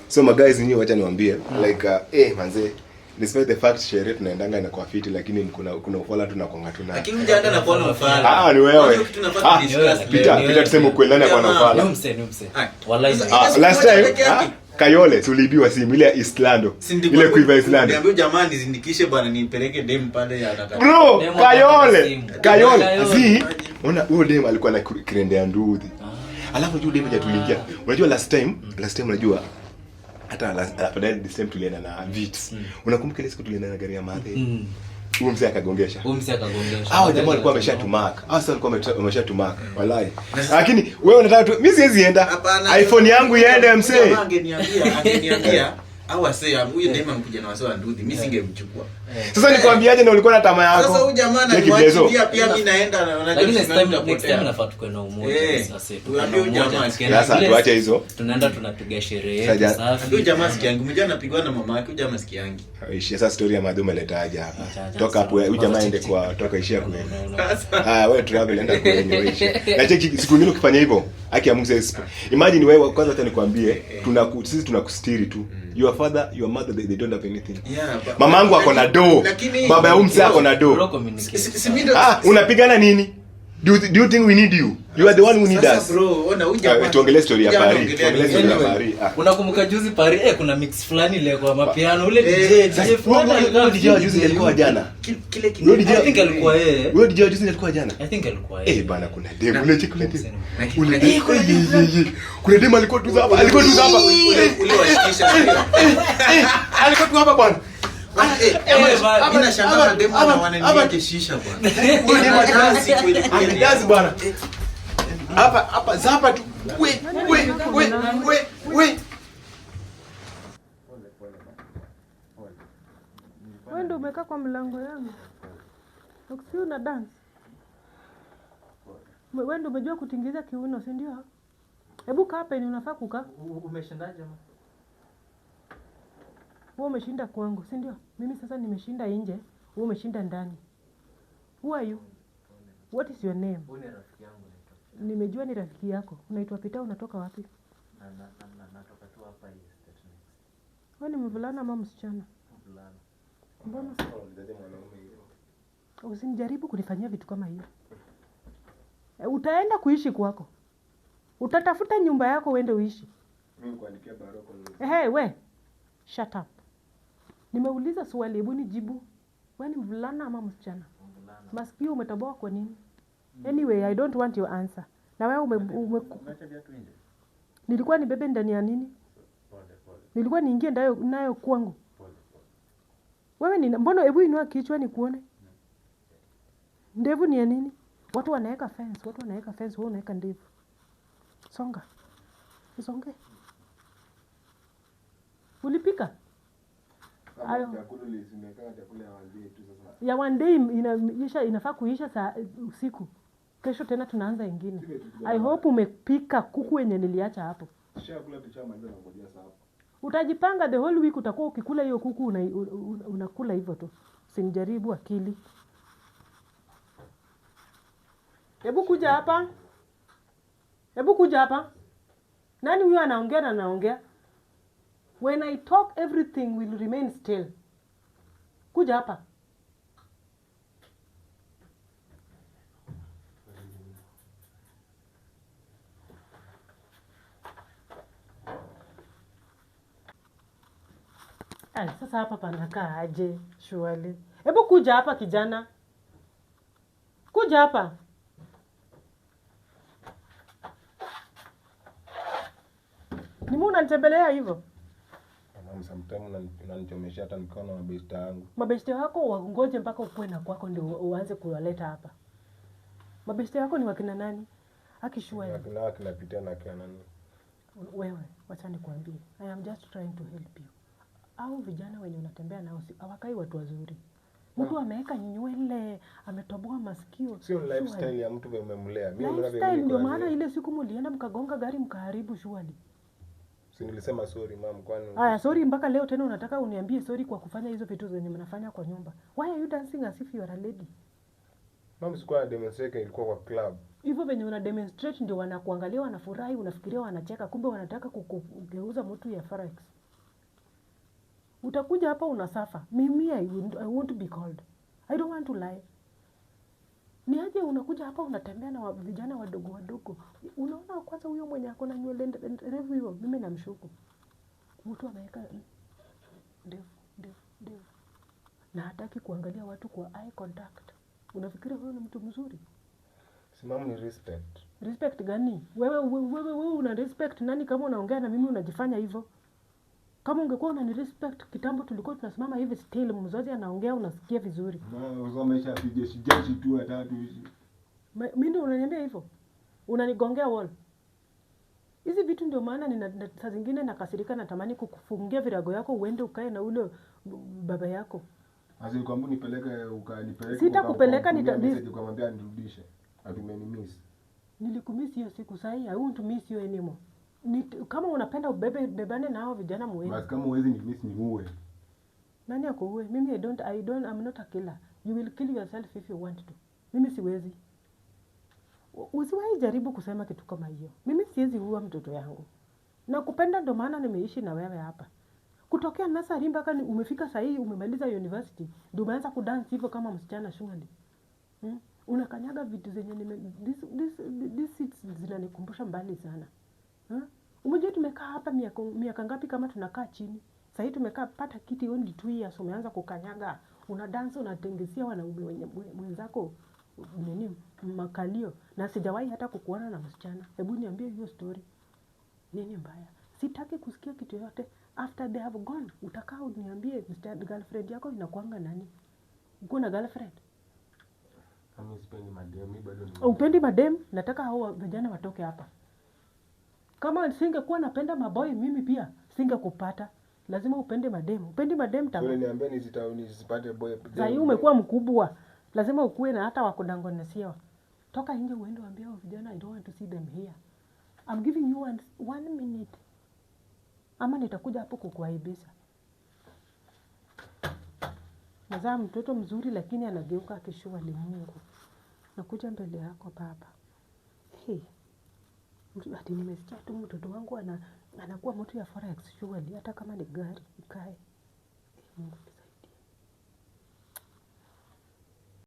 So my guys nyinyi wacha niwaambie like manze despite the fact sherehe tunaendanga na kwa fiti lakini kuna ufala tunakonga tuna. Lakini mjanda na kuona ufala. Ni wewe. Pita tuseme ukweli nani kwa ufala. Mse. Wallahi. Last time Kayole tulibiwa simu ile Islando. Ile kuiva Islando. Niambia jamani zindikishe bwana nipeleke dem pale ya nataka. Bro, Kayole. Zi, ona huyo dem alikuwa na kirende ya nduthi. Alafu juu dem hajatulingia. Unajua last time unajua hata after this time tulienda na Vits. Unakumbuka ile siku tulienda na gari ya Mathe? Huyo mzee akagongesha. Hao jamaa walikuwa wameshatumaka. Hao sasa walikuwa wameshatumaka. Wallahi. Lakini wewe unataka tu mimi siwezi enda. iPhone yangu iende mzee. Angeniambia au asema huyu dema mkuja na wasao nduthi mimi singemchukua. Sasa nikwambiaje na ulikuwa na tamaa yako? Sasa huyu jamaa ananiambia pia mimi naenda na unajua next time nafaa tukue na umoja sasa. Tuambie huyu jamaa sasa tuache hizo. Tunaenda tunapiga sherehe safi. Huyu jamaa sikiangi mmoja anapigwa na mama yake, huyu jamaa sikiangi. Ishi sasa story ya Madhu letaje hapa. Toka hapo huyu jamaa aende kwa toka ishia kwa. Wewe travel enda kwa yenyewe. Na cheki siku nyingine ukifanya hivyo, haki ya Mungu sasa. Imagine wewe kwanza hata nikwambie sisi tunakustiri tu. Your father, your mother, they don't have anything. Mamangu ako na do. Baba ya umse ako na do. Unapigana nini? Do you think we need you? You are the one who need us. Bro, ona huyu jamaa. Tuongelee story ya Paris. Unakumbuka juzi Paris kuna mix fulani ile kwa mapiano ule DJ fulani alikuwa DJ juzi alikuwa jana. Kile kile I think alikuwa yeye. Wewe DJ juzi alikuwa jana. I think alikuwa yeye. Bana kuna demo ule cheki ule. Kuna demo alikuwa tu hapa. Ule washikisha. Alikuwa tu hapa bwana. Hapa na shamba demo na wananiweke shisha bwana. Wewe demo kazi kweli. Kazi bwana. Hapa zapa tu. We. Wewe ndio umekaa kwa mlango yangu. Ukisiu na dance. Wewe ndio umejua kutingiza kiuno, si ndio? Hebu kaa hapa, ni unafaa kukaa. Umeshindaje? Wewe umeshinda kwangu, si ndio? Mimi sasa nimeshinda nje, wewe umeshinda ndani. Who are you? What is your name? Wewe ni rafiki yangu naitwa. Nimejua ni rafiki yako. Unaitwa Peter, unatoka wapi? Natoka tu hapa hii station. Wewe ni mvulana ama msichana? Mvulana. Mbona usinijaribu kunifanyia vitu kama hiyo? Utaenda kuishi kwako. Utatafuta nyumba yako uende uishi. Mimi kuandikia barua kwa we. Shut up. Nimeuliza swali, hebu nijibu. Wewe ni mvulana ama msichana? Mvulana. Masikio umetoboa kwa nini? Anyway, I don't want your answer. Na wewe umeacha viatu nje? Nilikuwa nibebe ndani ya nini? Pole. Nilikuwa niingie nayo kwangu. Pole. Wewe ni mbona hebu inua kichwa nikuone? Ndevu ni ya nini? Watu wanaweka fence, wewe unaweka ndevu. Songa. Usonge. Ulipika? chakula lisimeka chakula ya one day tu sasa. Ya one day inafaa kuisha saa usiku. Kesho tena tunaanza ingine. I hope umepika kuku yenye niliacha hapo. Chakula tuchamaliza na ngojea hapo. Utajipanga the whole week, utakuwa ukikula hiyo kuku unakula hivyo tu. Usinijaribu akili. Hebu kuja hapa. Nani huyo anaongea na anaongea? When I talk everything will remain still. Kuja hapa. Sasa hapa panakaa aje shwali? Hebu kuja hapa kijana. Kuja hapa. Ni mbona unanitembelea hivyo? Sometimes unanichomesha hata mikono na mabeshte yangu. Mabeshte wako wangoje mpaka ukue na kwako ndio uanze kuwaleta hapa. Mabeshte wako ni wakina nani? Akishua. Wakina Peter na kina nani? Wewe, wacha nikwambie. I am just trying to help you. Au vijana wenye unatembea nao hawakai watu wazuri. Mtu ameweka nywele, ametoboa masikio. Sio lifestyle ya mtu umemlea. Mimi lifestyle ndio maana ile siku mlienda mkagonga gari mkaharibu shughuli. Si nilisema sorry mama, kwani sorry mpaka leo tena unataka uniambie sorry kwa kufanya hizo vitu zenye mnafanya kwa nyumba. Why are you dancing as if you are a lady? Mama sikuwa demonstrate, ilikuwa kwa club. Hivyo venye una demonstrate ndio wanakuangalia wanafurahi, unafikiria wanacheka, kumbe wanataka kugeuza mtu ya forex. Utakuja hapa unasafa. Mimi I won't be called. I don't want to lie. Ni aje unakuja hapa unatembea na vijana wadogo. Unaona kwanza huyo mwenye ako na nywele refu hiyo, mimi namshuku. Mtu ameweka ndefu. Na hataki kuangalia watu kwa eye contact. Unafikiri huyo ni mtu mzuri? Simamu ni respect. Respect gani? Wewe una respect nani kama unaongea na mimi unajifanya hivyo? Kama ungekuwa unani respect kitambo tulikuwa tunasimama hivi still mzazi anaongea unasikia vizuri. Na usomesha jeshi tu atatu hizi. Mimi ndio unaniambia hivyo? Unanigongea wall. Hizi vitu ndio maana saa zingine nakasirika natamani kukufungia virago yako uende ukae na ule baba yako. Sasa kwamba nipeleke ukanipeleke. Sitakupeleka nikamwambia nirudishe. Atumenimiss. Nilikumiss hiyo siku sahi, I won't miss you anymore. Kama unapenda bebane na hao vijana muende. Basi kama uwezi ni miss ni uwe. Nani akuue? Mimi I'm not a killer. You will kill yourself if you want to. Mimi siwezi. Usiwahi jaribu kusema kitu kama hiyo. Mimi siwezi uua mtoto yangu. Na kupenda ndo maana nimeishi na wewe hapa. Kutokea nursery mpaka umefika sahi umemaliza university, ndio umeanza kudance hivyo kama msichana shule. Unakanyaga vitu zenye this zinanikumbusha mbali sana. Umejua tumekaa hapa miaka ngapi kama tunakaa chini. Sasa tumekaa pata kiti only 2 years umeanza kukanyaga. Una dance unatengezea wanaume wenzako nini makalio na sijawahi hata kukuona na msichana. Hebu niambie hiyo story. Nini mbaya? Sitaki kusikia kitu yote. After they have gone, utakaa uniambie girlfriend yako inakuanga nani? Uko na girlfriend? Mimi sipendi madem, mimi bado ni. Upendi madem? Nataka hao vijana watoke hapa. Kama singekuwa napenda maboy mimi pia singekupata. Lazima upende madem. Upendi madem tangu. Wewe niambie nisipate boy. Sasa umekuwa mkubwa. Lazima ukue na hata wakudangonesia. Toka nje uende waambie hao vijana I don't want to see them here. I'm giving you 1 minute. Ama nitakuja hapo kukuaibisha. Nazaa mtoto mzuri lakini anageuka akishua limungu. Nakuja mbele yako baba. Hey. Ati nimesikia tu mtoto wangu anakuwa mtu ya forex surely hata kama ni gari ikae. Mungu.